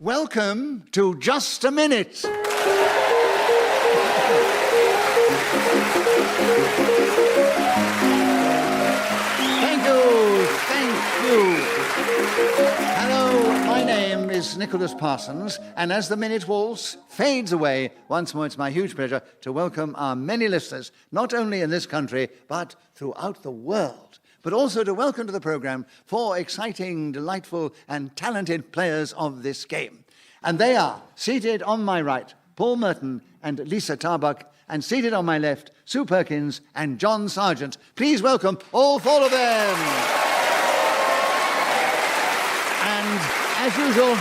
Welcome to Just a Minute. Thank you. Hello, my name is Nickolas Parsons, and as the minute waltz fades away, once more it's my huge pleasure to welcome our many listeners, not only in this country, but throughout the world. But also to welcome to the programme 4 exciting, delightful and talented players of this game. And they are, seated on my right, Paul Merton and Lisa Tarbuck, and seated on my left, Sue Perkins and John Sargeant. Please welcome all 4 of them. And as usual,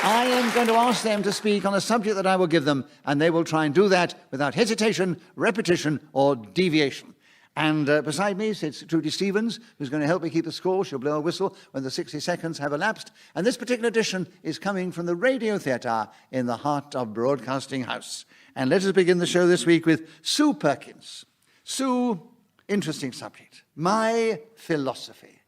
I am going to ask them to speak on a subject that I will give them, and they will try and do that without hesitation, repetition or deviation. And beside me sits Trudy Stevens, who's going to help me keep the score. She'll blow a whistle when the 60 seconds have elapsed. And this particular edition is coming from the Radio Theatre in the heart of Broadcasting House. And let us begin the show this week with Sue Perkins. Sue, interesting subject. My philosophy.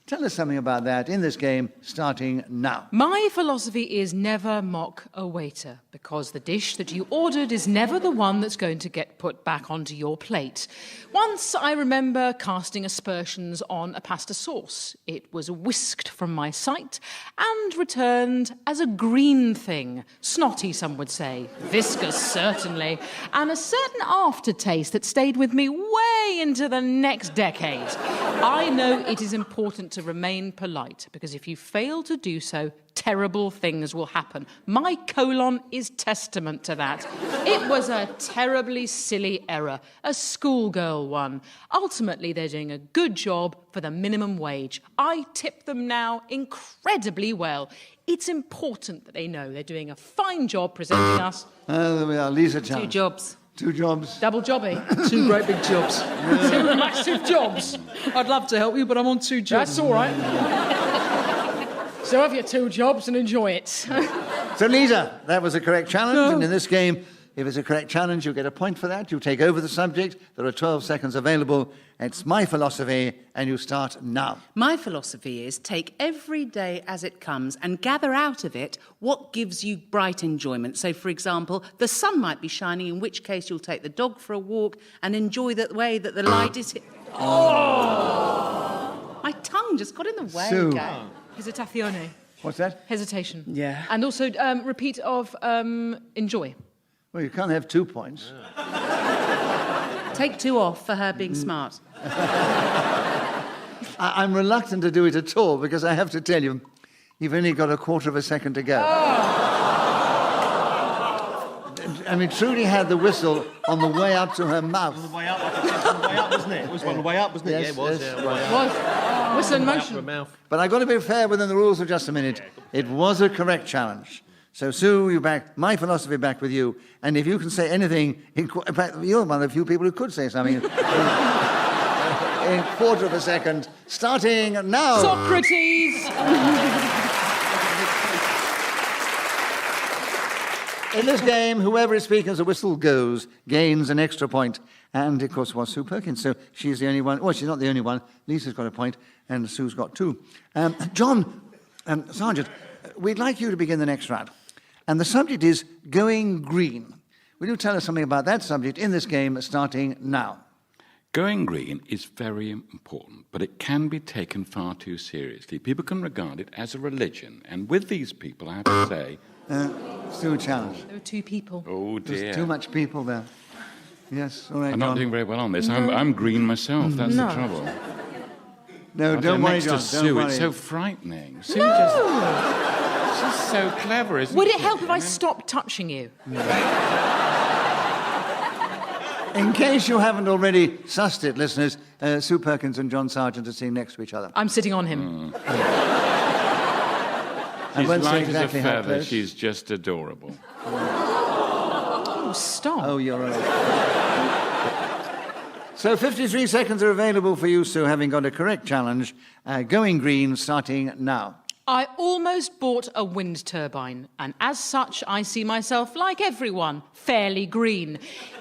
Tell us something about that in this game, starting now. My philosophy is never mock a waiter, because the dish that you ordered is never the one that's going to get put back onto your plate. Once I remember casting aspersions on a pasta sauce. It was whisked from my sight and returned as a green thing. Snotty, some would say. Viscous, certainly. And a certain aftertaste that stayed with me way into the next decade. I know it is important to remain polite, because if you fail to do so, terrible things will happen. My colon is testament to that. It was a terribly silly error, a schoolgirl one. Ultimately, they're doing a good job for the minimum wage. I tip them now incredibly well. It's important that they know they're doing a fine job presenting us. There we are, Lisa Chan. 2 jobs. 2 jobs. Double jobby. 2 great big jobs. 2 massive jobs. I'd love to help you, but I'm on 2 jobs. That's all right. So have your 2 jobs and enjoy it. So, Lisa, that was a correct challenge, and in this game, if it's a correct challenge, you get a point for that. You take over the subject. There are 12 seconds available. It's my philosophy, and you start now. My philosophy is take every day as it comes and gather out of it what gives you bright enjoyment. So, for example, the sun might be shining, in which case you'll take the dog for a walk and enjoy the way that the light is... Oh! My tongue just got in the way. Sue. Hesitazione. What's that? Hesitation. Yeah. And also repeat of enjoy. Well, you can't have 2 points. Take 2 off for her being smart. I'm reluctant to do it at all, because I have to tell you, you've only got a quarter of a second to go. I mean, Trudy had the whistle on the way up to her mouth. On the way up, wasn't it? It was on the way up, wasn't it? Yes, yeah, it was. yes, Yeah, right. it Was whistle in was. motion. But I've got to be fair within the rules of just a minute. It was a correct challenge. So, Sue, you back my philosophy back with you. And if you can say anything, in fact, you're one of the few people who could say something in a quarter of a second, starting now. Socrates! In this game, whoever is speaking as a whistle goes gains an extra point. And, of course, it was Sue Perkins, so she's the only one. Well, she's not the only one. Lisa's got a point, and Sue's got 2. John, Sargeant, we'd like you to begin the next round. And the subject is going green. Will you tell us something about that subject in this game, starting now? Going green is very important, but it can be taken far too seriously. People can regard it as a religion, and with these people, I have to say... Still a challenge. There were 2 people. Oh, dear. There's too much people there. Yes, all right, I'm John. not doing very well on this. I'm green myself. That's the trouble. No, don't worry, Next John. to Don't Sue, worry. it's so frightening. Sue just... She's so clever, isn't she? Would it help if I stopped touching you? In case you haven't already sussed it, listeners, Sue Perkins and John Sargeant are sitting next to each other. I'm sitting on him. I She's won't say light exactly as a how feather. close. She's just adorable. Oh, stop. Oh, you're right. So 53 seconds are available for you, Sue, having got a correct challenge. Going green, starting now. I almost bought a wind turbine, and as such, I see myself, like everyone, fairly green.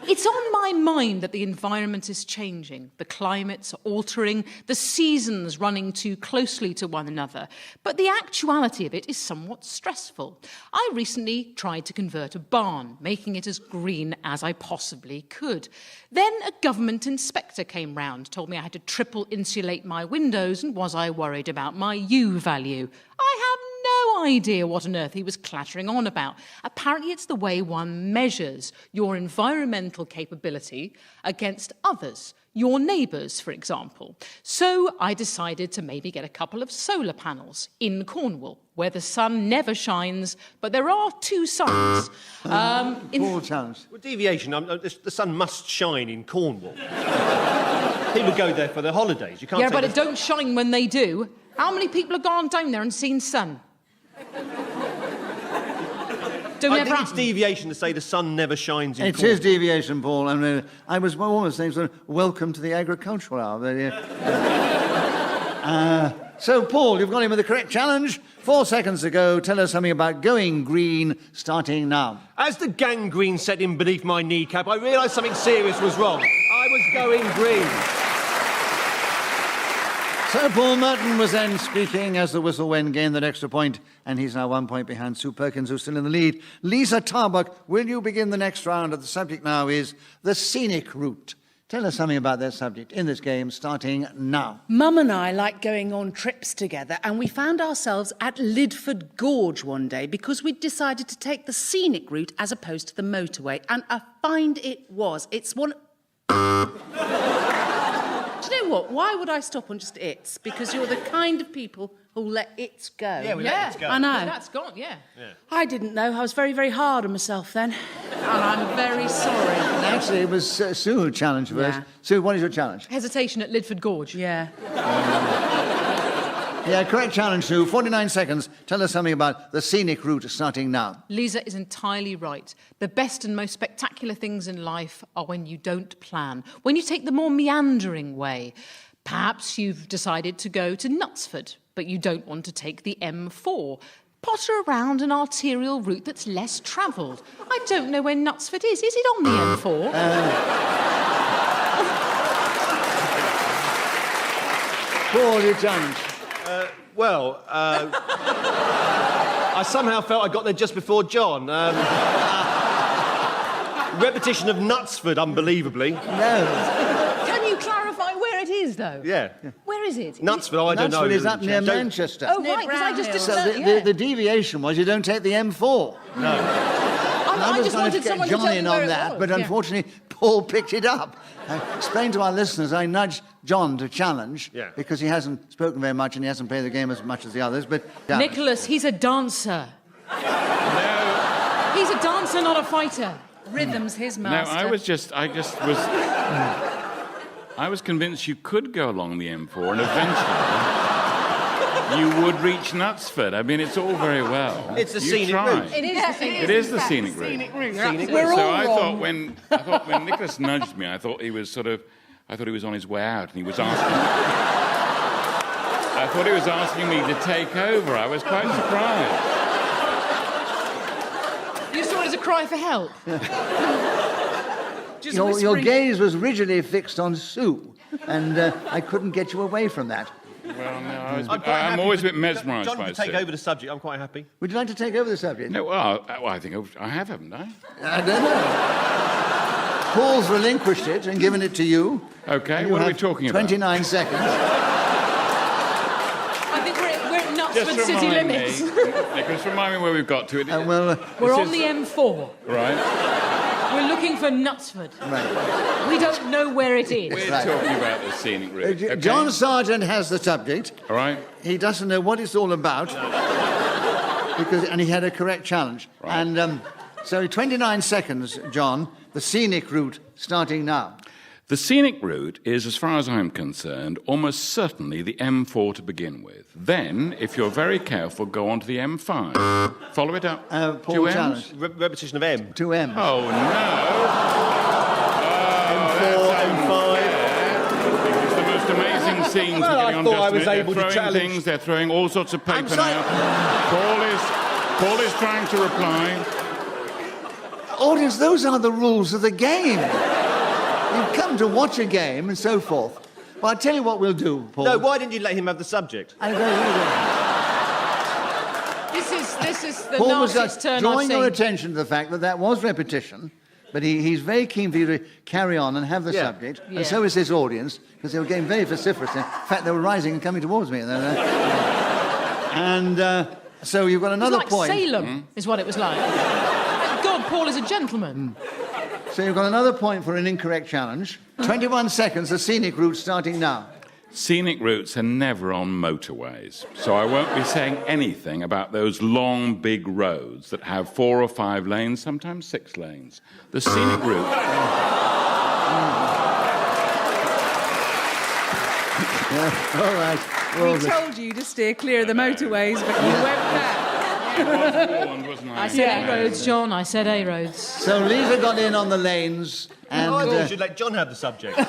It's on my mind that the environment is changing, the climate's altering, the seasons running too closely to one another. But the actuality of it is somewhat stressful. I recently tried to convert a barn, making it as green as I possibly could. Then a government inspector came round, told me I had to triple insulate my windows, and was I worried about my U value? I have no idea what on earth he was clattering on about. Apparently it's the way one measures your environmental capability against others, your neighbours, for example. So I decided to maybe get a couple of solar panels in Cornwall, where the sun never shines, but there are two suns. Paul challenge. Well, deviation, the sun must shine in Cornwall. People go there for their holidays. You can't Yeah, say but that- it don't shine when they do. How many people have gone down there and seen sun? Don't I ever think it's happen. deviation to say the sun never shines in It Cornwall. is deviation, Paul. I mean, I was almost saying, sort of, welcome to the agricultural hour. So, Paul, you've got him with the correct challenge. 4 seconds to go. Tell us something about going green, starting now. As the gangrene set in beneath my kneecap, I realised something serious was wrong. I was going green. So Paul Merton was then speaking as the whistle went, gained that extra point, and he's now 1 point behind Sue Perkins, who's still in the lead. Lisa Tarbuck, will you begin the next round? The subject now is the scenic route. Tell us something about that subject in this game, starting now. Mum and I like going on trips together, and we found ourselves at Lidford Gorge one day because we'd decided to take the scenic route as opposed to the motorway, and a find it was. It's one... Do you know what? Why would I stop on just its? Because you're the kind of people who let its go. Yeah, we let it go. I know. That's gone, yeah. I didn't know. I was very, very hard on myself then. And I'm very sorry. Actually, it was Sue who challenged first. Yeah. Sue, what is your challenge? Hesitation at Lidford Gorge. Yeah. Yeah, correct challenge, Sue. 49 seconds. Tell us something about the scenic route, starting now. Lisa is entirely right. The best and most spectacular things in life are when you don't plan, when you take the more meandering way. Perhaps you've decided to go to Knutsford, but you don't want to take the M4. Potter around an arterial route that's less travelled. I don't know where Knutsford is. Is it on the M4? Paul, your challenge. I somehow felt I got there just before John. Repetition of Knutsford, unbelievably. No. Can you clarify where it is, though? Yeah. Where is it? Knutsford, I don't know. Knutsford is up near Don't- Manchester. Oh, right, because I just didn't So know. the deviation was you don't take the M4. I I was just going to wanted someone get to tell John me in where on it that, was. but Yeah. unfortunately, Paul picked it up. Explain to our listeners, I nudged John to challenge because he hasn't spoken very much and he hasn't played the game as much as the others. But Nickolas, he's a dancer. He's a dancer, not a fighter. Rhythm's his No, master. I was convinced you could go along the M4 and eventually you would reach Knutsford. I mean, it's all very well. It's the You scenic try. route. It is the thing. It is the scenic route. Scenic We're route. all I wrong. thought when Nickolas nudged me, I thought he was on his way out, and he was asking. I thought he was asking me to take over. I was quite surprised. You saw it as a cry for help. Just your whispering. gaze was rigidly fixed on Sue, and I couldn't get you away from that. Well, no, I'm always a bit mesmerised John by can take Sue. over the subject. I'm quite happy. Would you like to take over the subject? No, well, I think I have, haven't I? I don't know. Paul's relinquished it and given it to you. Okay, You what are we have talking about? 29 seconds. I think we're at Knutsford Just city remind limits. me, Nickolas, remind me where we've got to. Well, We're This on is- the M4. Right. We're looking for Knutsford. right. We don't know where it is. We're Right. talking about the scenic route. Okay? John Sargeant has the subject. All right. He doesn't know what it's all about, and he had a correct challenge. Right. And so 29 seconds, John, the scenic route starting now. The scenic route is, as far as I'm concerned, almost certainly the M4 to begin with. Then, if you're very careful, go on to the M5. Follow it up. Paul 2 M's? challenge. Repetition of M. 2 M. Oh, no. M4, M5. It's the most amazing scenes Well, are I getting on, thought I just a was minute. able to They're throwing challenge- things, they're throwing all sorts of paper sorry. now. Paul is trying to reply. Audience, those are the rules of the game. You've come to watch a game and so forth. Well, I'll tell you what we'll do, Paul. No, why didn't you let him have the subject? This is the Paul was nastiest turn I've drawing your seen. attention to the fact that that was repetition, but he's very keen for you to carry on and have the Yeah. subject, Yeah. and so is this audience, because they were getting very vociferous. In fact, they were rising and coming towards me. And so you've got It was another like point. Salem, is what it was like. Thank God, Paul is a gentleman. So you've got another point for an incorrect challenge. 21 seconds, the scenic route starting now. Scenic routes are never on motorways, so I won't be saying anything about those long, big roads that have 4 or 5 lanes, sometimes 6 lanes. The scenic route... All right. Well, We told you to steer clear of the motorways, but you went back. I was warned, wasn't I? I said A roads, John. I said A roads. so Lisa got in on the lanes, and I thought you should let John have the subject. I'm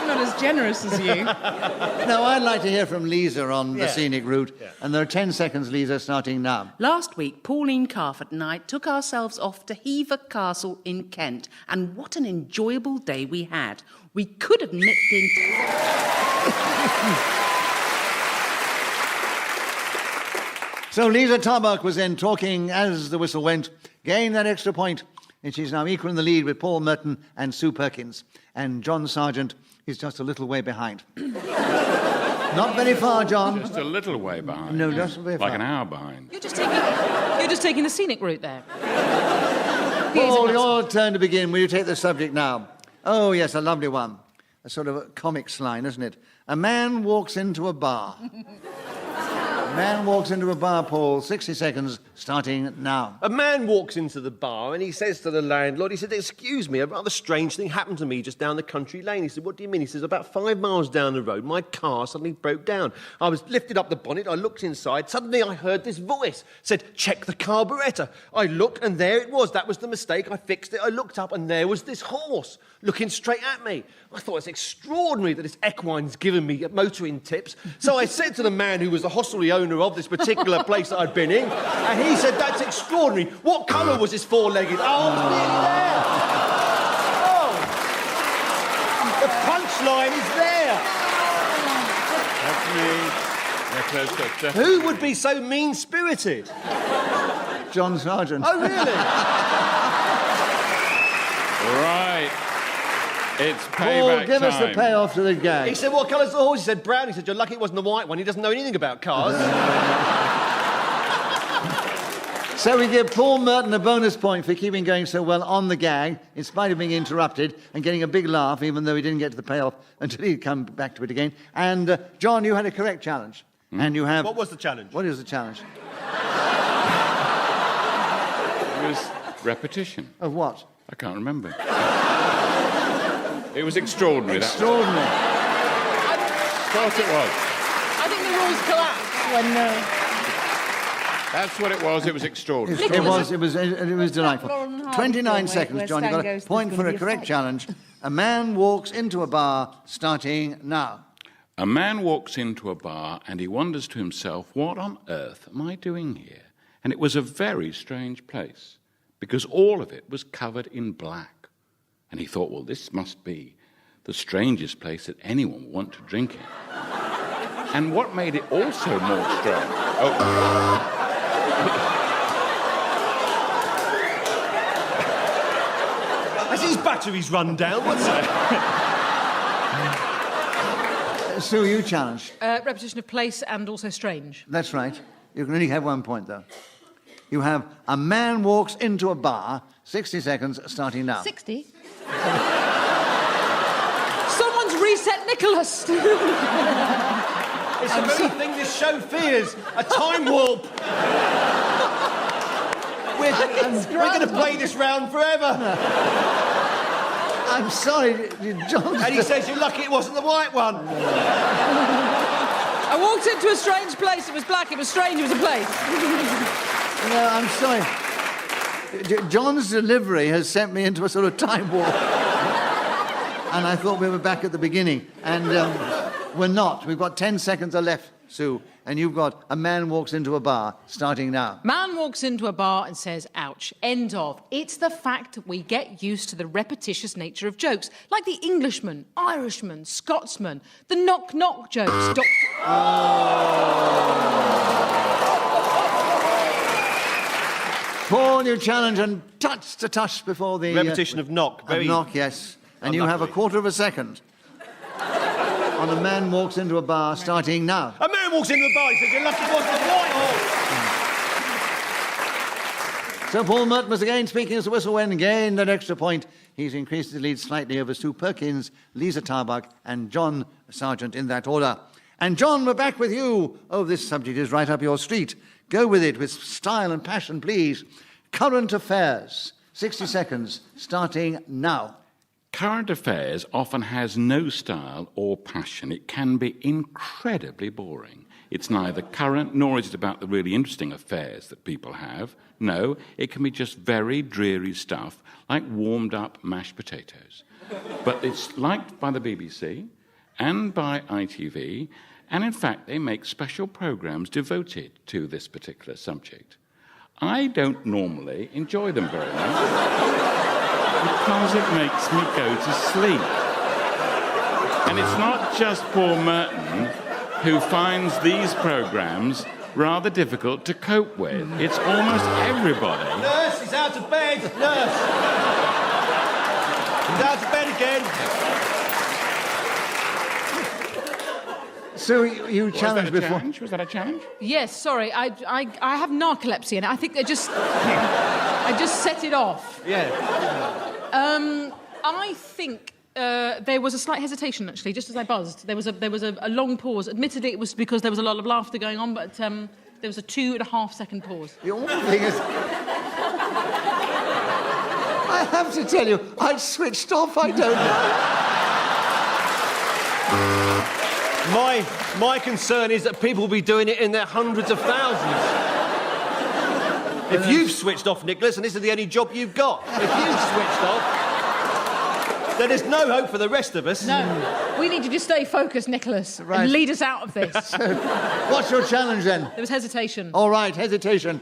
not as generous as you. no, I'd like to hear from Lisa on the Yeah. scenic route, and there are 10 seconds, Lisa, starting now. Last week, Pauline Carford and I took ourselves off to Hever Castle in Kent, and what an enjoyable day we had. We could have nipped into... So Lisa Tarbuck was then talking as the whistle went, gained that extra point, and she's now equal in the lead with Paul Merton and Sue Perkins. And John Sargeant is just a little way behind. Not very far, John. Just a little way behind. No, just very far. Like an hour behind. You're just taking the scenic route there. Paul, your turn to begin. Will you take the subject now? Oh, yes, a lovely one. A sort of a comics line, isn't it? A man walks into a bar. A man walks into a bar, Paul. 60 seconds, starting now. A man walks into the bar and he says to the landlord, he said, "Excuse me, a rather strange thing happened to me just down the country lane." He said, "What do you mean?" He says, "About 5 miles down the road, my car suddenly broke down. I was lifted up the bonnet, I looked inside, suddenly I heard this voice, said, 'Check the carburettor.' I looked and there it was, that was the mistake, I fixed it, I looked up and there was this horse looking straight at me. I thought it's extraordinary that this equine's given me motoring tips. So I said to the man who was the hostelry owner of this particular place that I'd been in, and he said, 'That's extraordinary. What colour was this four-legged?' Oh, I was nearly there. Oh. The punchline is there. That's me. Nickolas, that's Who would be so mean-spirited? John Sargeant. Oh, really? Right. It's Paul, payback give us the time. payoff to the gag. He said, "What colour's the horse?" He said, "Brown." He said, "You're lucky it wasn't the white one. He doesn't know anything about cars." So we give Paul Merton a bonus point for keeping going so well on the gag, in spite of being interrupted and getting a big laugh, even though he didn't get to the payoff until he'd come back to it again. And, John, you had a correct challenge. And you have... What was the challenge? What is the challenge? It was repetition. Of what? I can't remember. It was extraordinary. Extraordinary. Of course it was. I think the rules collapsed when... That's what it was. It was extraordinary. It was delightful. 29 seconds, John. You got a point for a correct challenge. A man walks into a bar, starting now. A man walks into a bar and he wonders to himself, what on earth am I doing here? And it was a very strange place because all of it was covered in black. And he thought, well, this must be the strangest place that anyone would want to drink in. And what made it also more strange... Oh. Has his batteries run down? What's that? Sue, you challenged. repetition of place and also strange. That's right. You can only have 1 point, though. You have a man walks into a bar, 60 seconds, starting now. 60? Someone's reset Nickolas. It's the very thing this show fears, a time warp. We're going to play this round forever. I'm sorry, John. And he says, "You're lucky it wasn't the white one." I walked into a strange place. It was black. It was strange. It was a place. No, I'm sorry. John's delivery has sent me into a sort of time warp. and I thought we were back at the beginning. And we're not. We've got 10 seconds left, Sue. And you've got a man walks into a bar, starting now. Man walks into a bar and says, ouch, end of. It's the fact that we get used to the repetitious nature of jokes, like the Englishman, Irishman, Scotsman, the knock-knock jokes. Paul, you challenge and touch to touch before the... Repetition of knock. Very Of knock, yes. And you have a quarter of a second. On a man walks into a bar, starting now. A man walks into a bar, he says, you're lucky it wasn't a Whitehall. So Paul Merton was again speaking as the whistle went, gained an extra point. He's increased his lead slightly over Sue Perkins, Lisa Tarbuck and John Sargeant in that order. And John, we're back with you. Oh, this subject is right up your street. Go with it with style and passion, please. Current affairs. 60 seconds, starting now. Current affairs often has no style or passion. It can be incredibly boring. It's neither current nor is it about the really interesting affairs that people have. No, it can be just very dreary stuff like warmed-up mashed potatoes. But it's liked by the BBC and by ITV, and in fact they make special programmes devoted to this particular subject. I don't normally enjoy them very much. Because it makes me go to sleep. And it's not just poor Merton who finds these programmes rather difficult to cope with. It's almost everybody. Nurse, he's out of bed. Nurse. He's out of bed again. So you challenged before. Was that a challenge? Yes, sorry, I have narcolepsy and I think I just set it off. Yeah. I think there was a slight hesitation, actually, just as I buzzed. There was a long pause. Admittedly, it was because there was a lot of laughter going on, but there was a 2.5 second pause. The only thing is... I have to tell you, I switched off, I don't know. My concern is that people will be doing it in their hundreds of thousands. If you've switched off, Nickolas, and this is the only job you've got, if you've switched off, then there's no hope for the rest of us. No, we need you to stay focused, Nickolas, Right. and lead us out of this. What's your challenge, then? There was hesitation. All right, hesitation.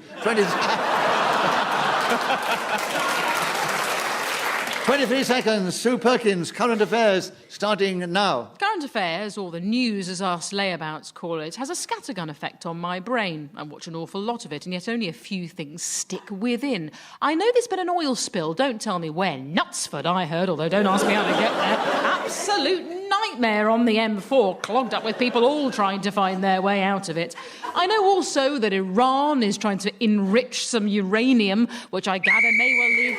23 seconds. Sue Perkins, current affairs, starting now. Current affairs, or the news as us layabouts call it, has a scattergun effect on my brain. I watch an awful lot of it, and yet only a few things stick within. I know there's been an oil spill, don't tell me where. Knutsford, I heard, although don't ask me how to get there. Absolute nightmare on the M4, clogged up with people all trying to find their way out of it. I know also that Iran is trying to enrich some uranium, which I gather may well lead...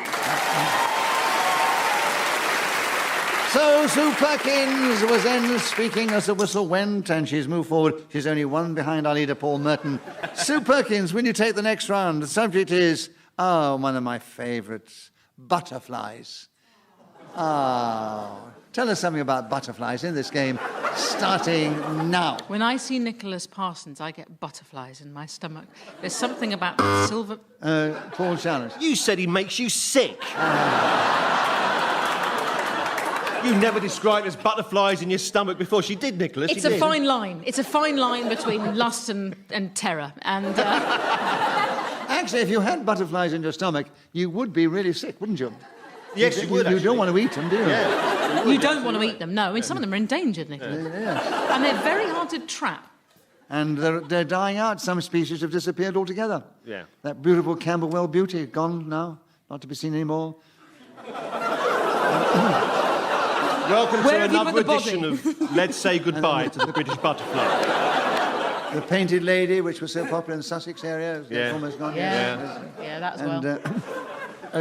So Sue Perkins was then speaking as the whistle went, and she's moved forward. She's only one behind our leader, Paul Merton. Sue Perkins, will you take the next round? The subject is, one of my favourites, butterflies. Tell us something about butterflies in this game, starting now. When I see Nickolas Parsons, I get butterflies in my stomach. There's something about silver... Paul challenge. You said he makes you sick. You never described as butterflies in your stomach before she did, Nickolas. It's a fine line. It's a fine line between lust and terror. And Actually, if you had butterflies in your stomach, you would be really sick, wouldn't you? Yes, you would, You don't want to eat them, do you? Yeah. you don't want to eat them, no. I mean, some of them are endangered, Nickolas. Yeah. And they're very hard to trap. And they're dying out. Some species have disappeared altogether. Yeah. That beautiful Camberwell beauty, gone now, not to be seen anymore. Welcome Where to have you another put the edition of Let's Say Goodbye to the British Butterfly. The Painted Lady, which was so popular in the Sussex area, that's Yeah. almost gone. Yeah, that as well.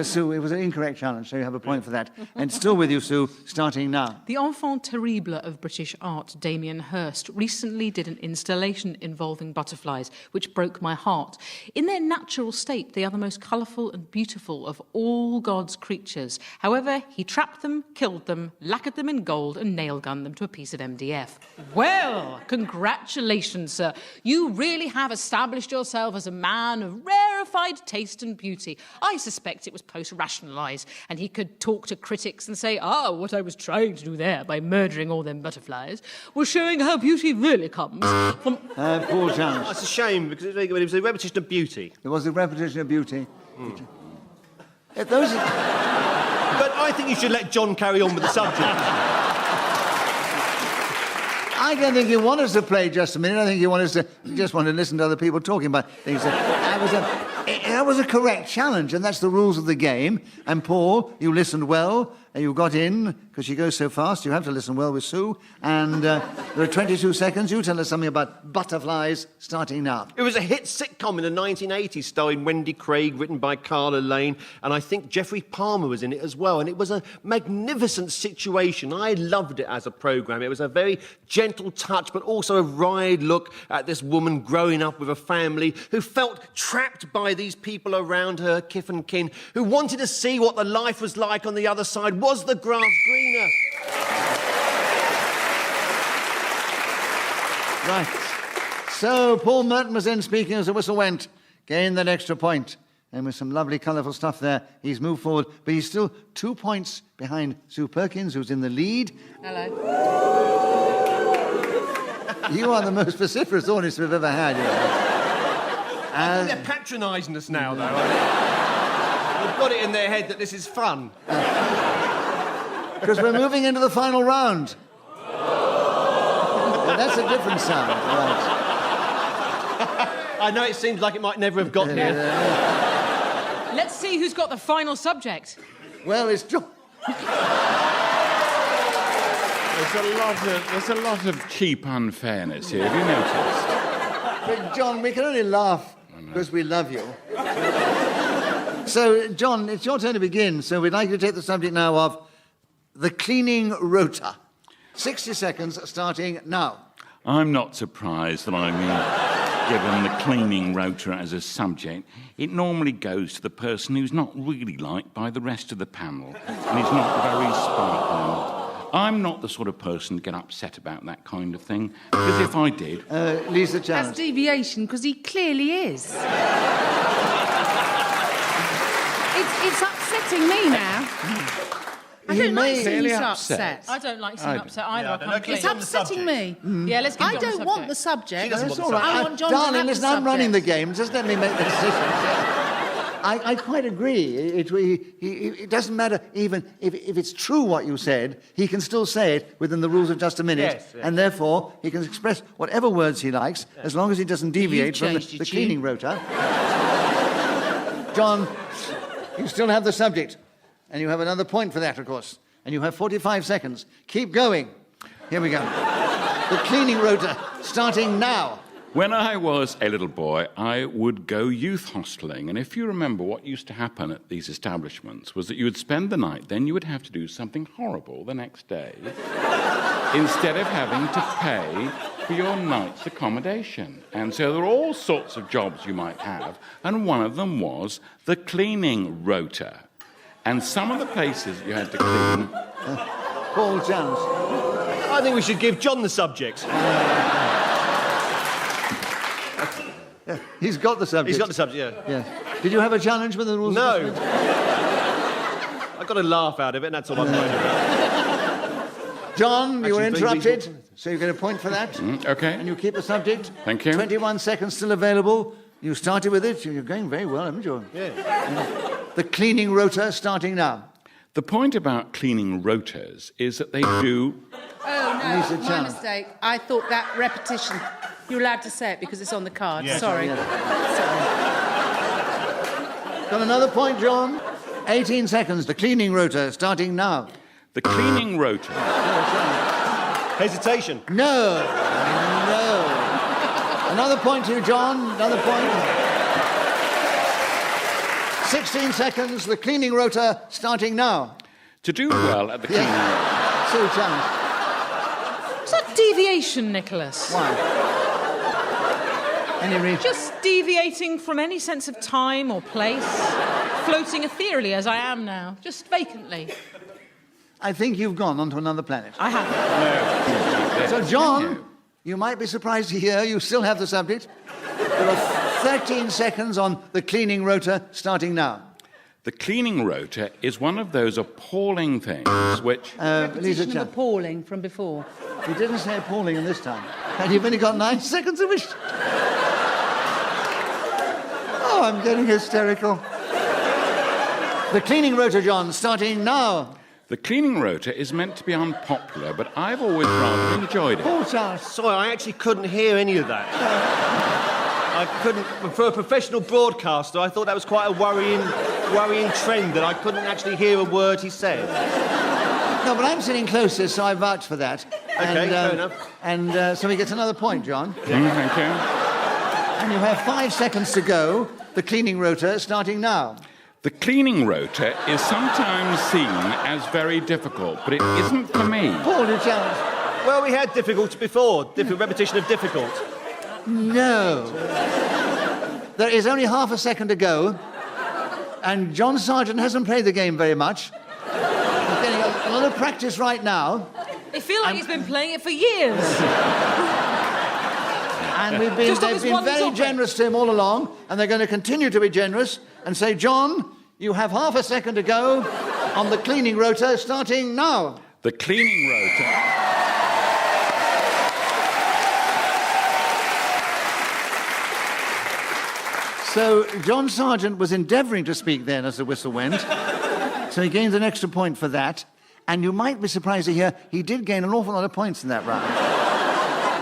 Sue, it was an incorrect challenge, so you have a point for that. And still with you, Sue, starting now. The enfant terrible of British art, Damien Hirst, recently did an installation involving butterflies, which broke my heart. In their natural state, they are the most colourful and beautiful of all God's creatures. However, he trapped them, killed them, lacquered them in gold, and nail-gunned them to a piece of MDF. Well, congratulations, sir. You really have established yourself as a man of rare rarefied taste and beauty. I suspect it was post-rationalised, and he could talk to critics and say, what I was trying to do there by murdering all them butterflies was showing how beauty really comes from... Paul Chance. That's a shame, because it was a repetition of beauty. There was a repetition of beauty. Those are... But I think you should let John carry on with the subject. I don't think you want us to play just a minute. I think you want us to just want to listen to other people talking about things. That was a correct challenge, and that's the rules of the game. And Paul, you listened well, and you got in, because she goes so fast, you have to listen well with Sue. And there are 22 seconds. You tell us something about butterflies starting now. It was a hit sitcom in the 1980s, starring Wendy Craig, written by Carla Lane, and I think Geoffrey Palmer was in it as well. And it was a magnificent situation. I loved it as a programme. It was a very gentle touch, but also a wry look at this woman growing up with a family who felt trapped by these people around her, kith and kin, who wanted to see what the life was like on the other side. Was the grass greener? Right. So Paul Merton was in speaking as the whistle went. Gained that extra point. And with some lovely, colourful stuff there, he's moved forward. But he's still 2 points behind Sue Perkins, who's in the lead. Hello. You are the most vociferous audience we've ever had, you know. They're patronising us now, though. They've got it in their head that this is fun. Because we're moving into the final round. Well, that's a different sound, right. I know it seems like it might never have got there. Let's see who's got the final subject. Well, it's John. There's a lot of cheap unfairness here. Have you noticed? But John, we can only laugh because we love you. So, John, it's your turn to begin. So we'd like you to take the subject now of the cleaning rota. 60 seconds starting now. I'm not surprised that I'm given the cleaning rota as a subject. It normally goes to the person who's not really liked by the rest of the panel and is not very sparkling. I'm not the sort of person to get upset about that kind of thing, because if I did... Lisa That's Challenge. deviation, because he clearly is. It's upsetting me now. I don't like seeing Clearly you upset. upset. I don't like seeing upset either. I can't It's believe. upsetting me. Yeah, let's give I John the don't want subject. the subject. She doesn't want That's the all right. I want John to Darling, have listen, the I'm running the subject. game. Just let me make the decision. I quite agree. It doesn't matter even if it's true what you said, he can still say it within the rules of just a minute. Yes, yes. And therefore, he can express whatever words he likes, as long as he doesn't deviate from changed the your cleaning rota. John, you still have the subject. And you have another point for that, of course. And you have 45 seconds. Keep going. Here we go. The cleaning rota, starting now. When I was a little boy, I would go youth hosteling, and if you remember, what used to happen at these establishments was that you would spend the night, then you would have to do something horrible the next day, instead of having to pay for your night's accommodation. And so there were all sorts of jobs you might have, and one of them was the cleaning rota. And some of the places you had to clean... Paul Jones. I think we should give John the subject. He's got the subject. He's got the subject, yeah. Yeah. Did you have a challenge with the rules? No. of the I got a laugh out of it, and that's all I'm going to do. John, you were Actually, very interrupted, reasonable. so you get a point for that. Okay. And you keep the subject. Thank you. 21 seconds still available. You started with it. You're going very well, haven't you? Yeah. The cleaning rota starting now. The point about cleaning rotas is that they do... Oh, Lisa no, my Challenge. mistake. I thought that repetition... You're allowed to say it because it's on the card. Yeah. Sorry. Got another point, John. 18 seconds. The cleaning rota starting now. The cleaning rota... Hesitation. No. No. Another point to you, John. Another point. 16 seconds. The cleaning rota starting now. To do well at the cleaning rota... Sue Challenge. Is that deviation, Nickolas? Why? Any reason? Just deviating from any sense of time or place, floating ethereally as I am now, just vacantly. I think you've gone onto another planet. I haven't. So, John, you might be surprised to hear you still have the subject. There are 13 seconds on the cleaning rotor, starting now. The cleaning rotor is one of those appalling things which... Lisa Repetition of Chan. appalling from before. He didn't say appalling in this time. And you've only got 9 seconds of it. Oh, I'm getting hysterical. The cleaning rotor, John, starting now. The cleaning rotor is meant to be unpopular, but I've always rather enjoyed it. Paul Charles. Sorry, I actually couldn't hear any of that. I couldn't. For a professional broadcaster, I thought that was quite a worrying trend that I couldn't actually hear a word he said. No, but I'm sitting closest, so I vouch for that. Okay, fair enough. And so he gets another point, John. Thank you. And you have 5 seconds to go. The cleaning rotor starting now. The cleaning rotor is sometimes seen as very difficult, but it isn't for me. Paul, you challenge. Well, we had difficult before. Repetition of difficult. No. There is only half a second to go, and John Sargeant hasn't played the game very much. He's getting a lot of practice right now, I feel like he's been playing it for years. and they've Just on been this one very topic. generous to him all along, and they're going to continue to be generous and say, John, you have half a second to go on the cleaning rotor, starting now. The cleaning rotor... So John Sargeant was endeavouring to speak then as the whistle went. So he gained an extra point for that. And you might be surprised to hear he did gain an awful lot of points in that round.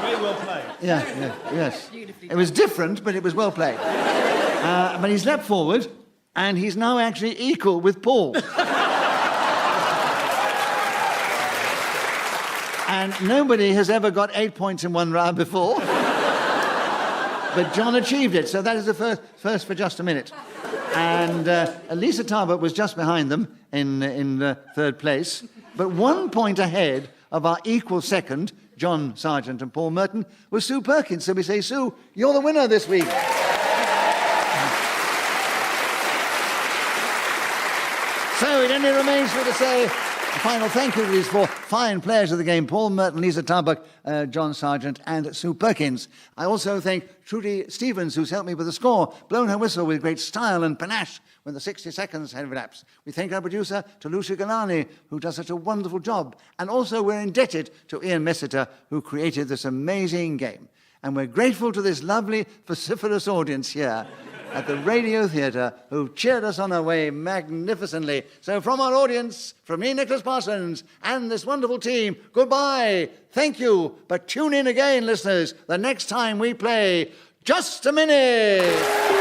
Very well played. Yes. It was different, but it was well played. But he's leapt forward, and he's now actually equal with Paul. And nobody has ever got 8 points in one round before. But John achieved it, so that is the first for just a minute. And Lisa Tarbuck was just behind them in third place, but 1 point ahead of our equal second, John Sargeant and Paul Merton, was Sue Perkins. So we say, Sue, you're the winner this week. So it only remains for me to say a final thank you to these 4 fine players of the game, Paul Merton, Lisa Tarbuck, John Sargeant and Sue Perkins. I also thank Trudy Stevens, who's helped me with the score, blown her whistle with great style and panache when the 60 seconds had elapsed. We thank our producer, Talusha Galani, who does such a wonderful job. And also we're indebted to Ian Messiter, who created this amazing game. And we're grateful to this lovely, vociferous audience here at the Radio Theatre, who cheered us on our way magnificently. So from our audience, from me, Nickolas Parsons, and this wonderful team, goodbye, thank you, but tune in again, listeners, the next time we play Just a Minute.